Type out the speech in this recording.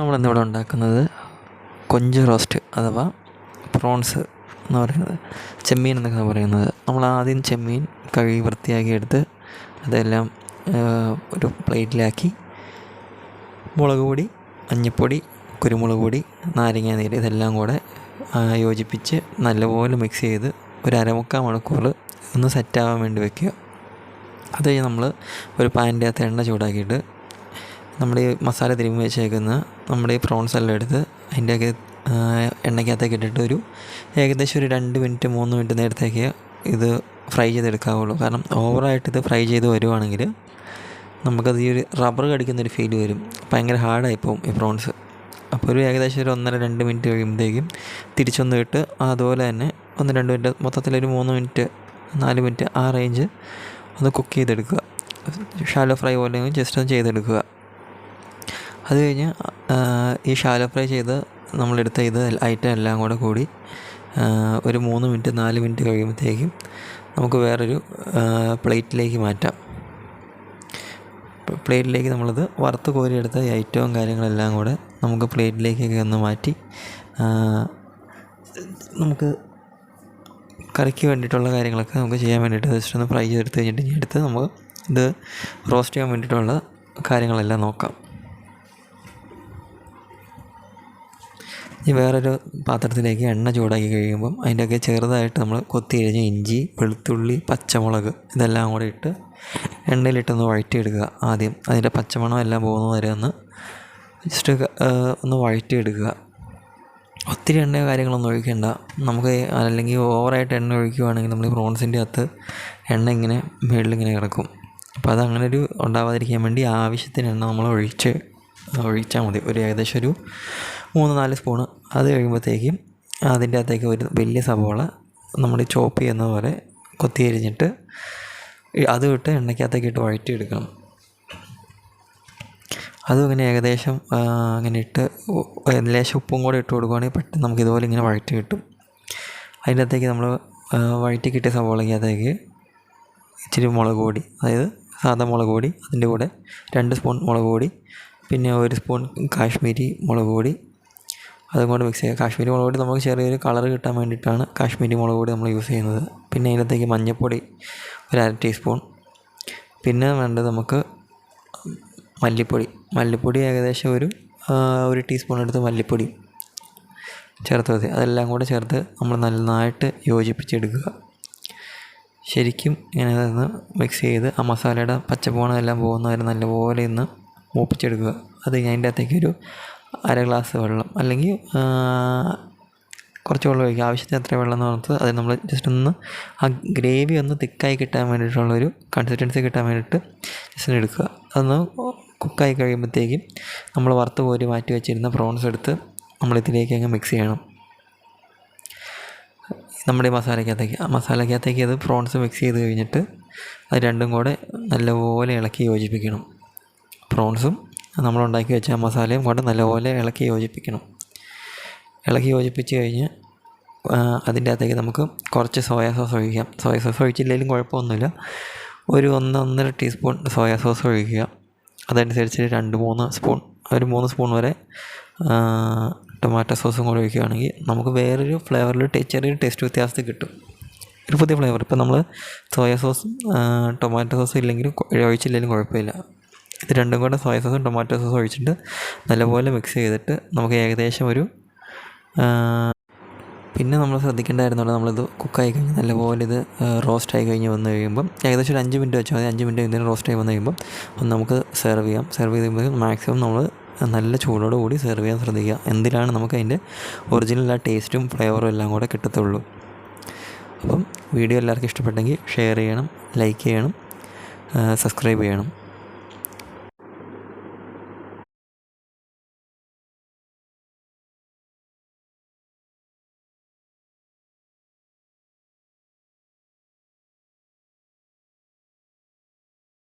നമ്മളിന്നിവിടെ ഉണ്ടാക്കുന്നത് കൊഞ്ച് റോസ്റ്റ് അഥവാ പ്രോൺസ് എന്ന് പറയുന്നത്, ചെമ്മീൻ എന്നൊക്കെ പറയുന്നത്. നമ്മൾ ആദ്യം ചെമ്മീൻ കഴുകി വൃത്തിയാക്കി എടുത്ത് അതെല്ലാം ഒരു പ്ലേറ്റിലാക്കി മുളക് പൊടി, മഞ്ഞൾപ്പൊടി, കുരുമുളക് പൊടി, നാരങ്ങ നീര് ഇതെല്ലാം കൂടെ യോജിപ്പിച്ച് നല്ലപോലെ മിക്സ് ചെയ്ത് ഒരു അരമുക്കാൽ മണിക്കൂർ ഒന്ന് സെറ്റാവാൻ വേണ്ടി വയ്ക്കുക. അത് കഴിഞ്ഞ് നമ്മൾ ഒരു പാനിൻ്റെ അകത്ത് എണ്ണ ചൂടാക്കിയിട്ട് നമ്മുടെ ഈ മസാല തിരുമ്മി വെച്ചേക്കുന്ന നമ്മുടെ ഈ പ്രോൺസ് എല്ലാം എടുത്ത് അതിൻ്റെയൊക്കെ എണ്ണയ്ക്കകത്തേക്ക് ഇട്ടിട്ട് ഏകദേശം ഒരു 2 മിനിറ്റ് 3 മിനിറ്റ് നേരത്തേക്ക് ഇത് ഫ്രൈ ചെയ്തെടുക്കാവുള്ളൂ. കാരണം ഓവറായിട്ട് ഇത് ഫ്രൈ ചെയ്ത് വരുവാണെങ്കിൽ നമുക്കത് ഈ ഒരു റബ്ബർ കടിക്കുന്നൊരു ഫീൽ വരും, ഭയങ്കര ഹാർഡായിപ്പോവും ഈ പ്രോൺസ്. അപ്പോൾ ഒരു ഏകദേശം ഒരു 1.5-2 മിനിറ്റ് കഴിയുമ്പോഴത്തേക്കും തിരിച്ചൊന്ന് ഇട്ട് അതുപോലെ തന്നെ 1-2 മിനിറ്റ് മൊത്തത്തിലൊരു 3 മിനിറ്റ് 4 മിനിറ്റ് ആ റേഞ്ച് ഒന്ന് കുക്ക് ചെയ്തെടുക്കുക. ഷാലോ ഫ്രൈ പോലെ ജസ്റ്റ് ഒന്ന് ചെയ്തെടുക്കുക. അത് കഴിഞ്ഞ് ഈ ഷാലോ ഫ്രൈ ചെയ്ത് നമ്മളെടുത്ത ഇത് ഐറ്റം എല്ലാം കൂടി ഒരു 3 മിനിറ്റ് 4 മിനിറ്റ് കഴിയുമ്പോഴത്തേക്കും നമുക്ക് വേറൊരു പ്ലേറ്റിലേക്ക് മാറ്റാം. പ്ലേറ്റിലേക്ക് നമ്മളത് വറുത്ത് കോരിയെടുത്ത ഈ ഐറ്റവും കാര്യങ്ങളെല്ലാം കൂടെ നമുക്ക് പ്ലേറ്റിലേക്കൊക്കെ ഒന്ന് മാറ്റി നമുക്ക് കറിക്ക് വേണ്ടിയിട്ടുള്ള കാര്യങ്ങളൊക്കെ നമുക്ക് ചെയ്യാൻ വേണ്ടിയിട്ട് ജസ്റ്റ് ഒന്ന് ഫ്രൈ ചെയ്തെടുത്ത് കഴിഞ്ഞിട്ട് ഇനി എടുത്ത് നമുക്ക് ഇത് റോസ്റ്റ് ചെയ്യാൻ വേണ്ടിയിട്ടുള്ള കാര്യങ്ങളെല്ലാം നോക്കാം. ഇനി വേറൊരു പാത്രത്തിലേക്ക് എണ്ണ ചൂടാക്കി കഴിയുമ്പം അതിൻ്റെയൊക്കെ ചെറുതായിട്ട് നമ്മൾ കൊത്തി കഴിഞ്ഞ് ഇഞ്ചി, വെളുത്തുള്ളി, പച്ചമുളക് ഇതെല്ലാം കൂടെ ഇട്ട് എണ്ണയിലിട്ടൊന്ന് വഴറ്റിയെടുക്കുക. ആദ്യം അതിൻ്റെ പച്ചമണം എല്ലാം പോകുന്നത് വരെ ഒന്ന് ജസ്റ്റ് ഒന്ന് വഴറ്റിയെടുക്കുക. ഒത്തിരി എണ്ണയോ കാര്യങ്ങളൊന്നും ഒഴിക്കേണ്ട. നമുക്ക് അല്ലെങ്കിൽ ഓവറായിട്ട് എണ്ണ ഒഴിക്കുകയാണെങ്കിൽ നമ്മൾ ഈ പ്രോൺസിൻ്റെ അകത്ത് എണ്ണ ഇങ്ങനെ മുകളിലിങ്ങനെ കിടക്കും. അപ്പോൾ അത് അങ്ങനെ ഒരു ഉണ്ടാവാതിരിക്കാൻ വേണ്ടി ആവശ്യത്തിന് എണ്ണ നമ്മൾ ഒഴിച്ചാൽ മതി. ഒരു ഏകദേശം ഒരു 3-4 സ്പൂണ്. അത് കഴിയുമ്പോഴത്തേക്കും അതിൻ്റെ അകത്തേക്ക് ഒരു വലിയ സവോള നമ്മൾ ചോപ്പ് ചെയ്യുന്ന പോലെ കൊത്തി അരിഞ്ഞിട്ട് അതും ഇട്ട് എണ്ണയ്ക്കകത്തേക്ക് ഇട്ട് വഴറ്റിയെടുക്കണം. അതും ഇങ്ങനെ ഏകദേശം അങ്ങനെ ഇട്ട് ലേശം ഉപ്പും കൂടെ ഇട്ട് കൊടുക്കുകയാണെങ്കിൽ പെട്ടെന്ന് നമുക്ക് ഇതുപോലെ ഇങ്ങനെ വഴറ്റി കിട്ടും. അതിൻ്റെ അകത്തേക്ക് നമ്മൾ വഴറ്റി കിട്ടിയ സവോളയ്ക്കകത്തേക്ക് ഇച്ചിരി മുളക് പൊടി, അതായത് സാധാ മുളക് പൊടി, അതിൻ്റെ കൂടെ 2 സ്പൂൺ മുളക് പൊടി, പിന്നെ 1 സ്പൂൺ കാശ്മീരി മുളക് പൊടി, അതും കൂടെ മിക്സ് ചെയ്യുക. കാശ്മീരി മുളക് പൊടി നമുക്ക് ചെറിയൊരു കളർ കിട്ടാൻ വേണ്ടിയിട്ടാണ് കാശ്മീരി മുളക് പൊടി നമ്മൾ യൂസ് ചെയ്യുന്നത്. പിന്നെ അതിനകത്തേക്ക് മഞ്ഞൾപ്പൊടി ഒരു 1/2 ടീസ്പൂൺ. പിന്നെ വേണ്ടത് നമുക്ക് മല്ലിപ്പൊടി ഏകദേശം ഒരു ടീസ്പൂൺ എടുത്ത് മല്ലിപ്പൊടി ചേർത്ത് മതി. അതെല്ലാം കൂടെ ചേർത്ത് നമ്മൾ നന്നായിട്ട് യോജിപ്പിച്ചെടുക്കുക. ശരിക്കും ഇങ്ങനെ ഒന്ന് മിക്സ് ചെയ്ത് ആ മസാലയുടെ പച്ചപ്പോണം എല്ലാം പോകുന്നവരെ നല്ലപോലെ ഒന്ന് മൂപ്പിച്ചെടുക്കുക. അത് കഴിഞ്ഞ് അതിൻ്റെ അകത്തേക്ക് ഒരു 1/2 ഗ്ലാസ് വെള്ളം, അല്ലെങ്കിൽ കുറച്ച് വെള്ളം ഒഴിക്കുക. ആവശ്യത്തിന് എത്ര വെള്ളം എന്ന് പറഞ്ഞത് അത് നമ്മൾ ജസ്റ്റ് ഒന്ന് ആ ഗ്രേവി ഒന്ന് തിക്കായി കിട്ടാൻ വേണ്ടിയിട്ടുള്ളൊരു കൺസിസ്റ്റൻസി കിട്ടാൻ വേണ്ടിയിട്ട് ജസ്റ്റ് എടുക്കുക. അതൊന്ന് കുക്കായി കഴിയുമ്പോഴത്തേക്കും നമ്മൾ വറുത്ത് കോരി മാറ്റി വെച്ചിരുന്ന പ്രോൺസ് എടുത്ത് നമ്മളിതിലേക്ക് അങ്ങ് മിക്സ് ചെയ്യണം. നമ്മുടെ മസാലയ്ക്കകത്തേക്ക് അത് പ്രോൺസ് മിക്സ് ചെയ്ത് കഴിഞ്ഞിട്ട് അത് രണ്ടും കൂടെ നല്ലപോലെ ഇളക്കി യോജിപ്പിക്കണം. പ്രോൺസും നമ്മളുണ്ടാക്കി വെച്ച മസാലയും കൂടെ നല്ലപോലെ ഇളക്കി യോജിപ്പിച്ച് കഴിഞ്ഞ് അതിൻ്റെ അകത്തേക്ക് നമുക്ക് കുറച്ച് സോയാ സോസ് ഒഴിക്കാം. സോയാ സോസ് ഒഴിച്ചില്ലെങ്കിലും കുഴപ്പമൊന്നുമില്ല. ഒരു 1-1.5 ടീസ്പൂൺ സോയാ സോസ് ഒഴിക്കുക. അതനുസരിച്ച് 2-3 സ്പൂൺ, ഒരു 3 സ്പൂൺ വരെ ടൊമാറ്റോ സോസും കൂടെ ഒഴിക്കുകയാണെങ്കിൽ നമുക്ക് വേറൊരു ഫ്ലേവറിൽ ചെറിയൊരു ടേസ്റ്റ് വ്യത്യാസത്തിൽ കിട്ടും, ഒരു പുതിയ ഫ്ലേവർ. ഇപ്പം നമ്മൾ സോയാ സോസും ടൊമാറ്റോ സോസും ഇല്ലെങ്കിലും ഒഴിച്ചില്ലെങ്കിലും കുഴപ്പമില്ല. ഇത് രണ്ടും കൂടെ സോയ സോസും ടൊമാറ്റോ സോസും ഒഴിച്ചിട്ട് നല്ലപോലെ മിക്സ് ചെയ്തിട്ട് നമുക്ക് ഏകദേശം പിന്നെ നമ്മൾ ശ്രദ്ധിക്കേണ്ടായിരുന്നുള്ളൂ, നമ്മളിത് കുക്കായി കഴിഞ്ഞ് നല്ലപോലെ ഇത് റോസ്റ്റായി കഴിഞ്ഞ് വന്നു കഴിയുമ്പം ഏകദേശം ഒരു 5 മിനിറ്റ് വെച്ചാൽ മതി. 5 മിനിറ്റ് കഴിഞ്ഞ് റോസ്റ്റായി വന്നു കഴിയുമ്പം ഒന്ന് നമുക്ക് സെർവ് ചെയ്ത് കഴിയുമ്പോൾ മാക്സിമം നമ്മൾ നല്ല ചൂടോട് കൂടി സെർവ് ചെയ്യാൻ ശ്രദ്ധിക്കുക. എന്തിനാണ് നമുക്ക് അതിൻ്റെ ഒറിജിനൽ ആ ടേസ്റ്റും ഫ്ലേവറും എല്ലാം കൂടെ കിട്ടത്തുള്ളൂ. അപ്പം വീഡിയോ എല്ലാവർക്കും ഇഷ്ടപ്പെട്ടെങ്കിൽ ഷെയർ ചെയ്യണം, ലൈക്ക് ചെയ്യണം, സബ്സ്ക്രൈബ് ചെയ്യണം.